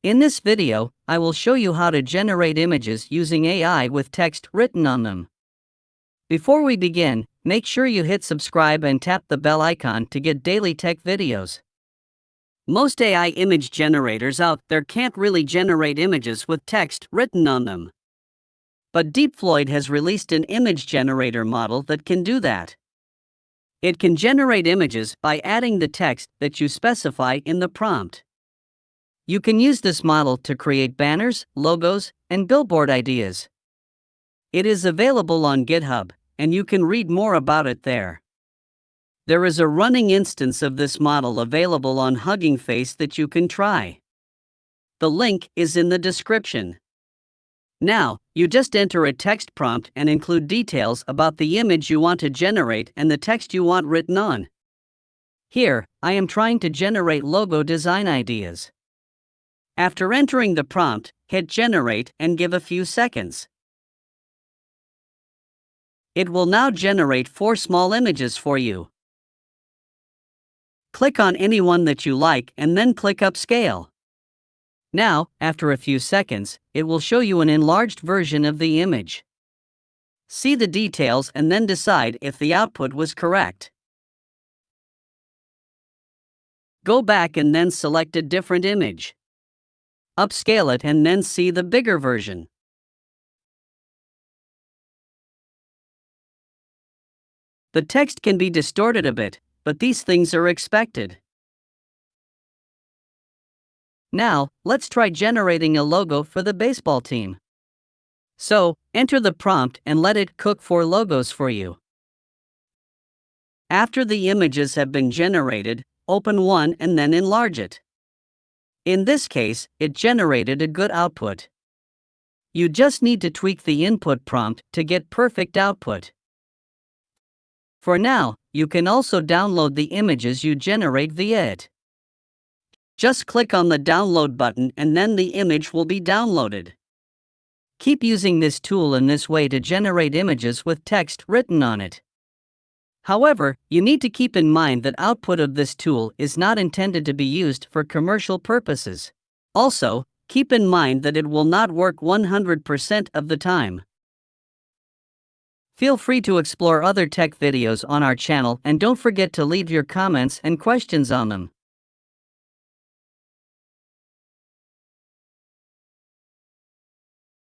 In this video, I will show you how to generate images using AI with text written on them. Before we begin, make sure you hit subscribe and tap the bell icon to get daily tech videos. Most AI image generators out there can't really generate images with text written on them. But DeepFloyd has released an image generator model that can do that. It can generate images by adding the text that you specify in the prompt. You can use this model to create banners, logos, and billboard ideas. It is available on GitHub, and you can read more about it there. There is a running instance of this model available on Hugging Face that you can try. The link is in the description. Now, you just enter a text prompt and include details about the image you want to generate and the text you want written on. Here, I am trying to generate logo design ideas. After entering the prompt, hit generate and give a few seconds. It will now generate 4 small images for you. Click on any one that you like and then click Upscale. Now, after a few seconds, it will show you an enlarged version of the image. See the details and then decide if the output was correct. Go back and then select a different image. Upscale it and then see the bigger version. The text can be distorted a bit, but these things are expected. Now, let's try generating a logo for the baseball team. So, enter the prompt and let it cook 4 logos for you. After the images have been generated, open one and then enlarge it. In this case, it generated a good output. You just need to tweak the input prompt to get perfect output. For now, you can also download the images you generate via it. Just click on the download button and then the image will be downloaded. Keep using this tool in this way to generate images with text written on it. However, you need to keep in mind that output of this tool is not intended to be used for commercial purposes. Also, keep in mind that it will not work 100% of the time. Feel free to explore other tech videos on our channel and don't forget to leave your comments and questions on them.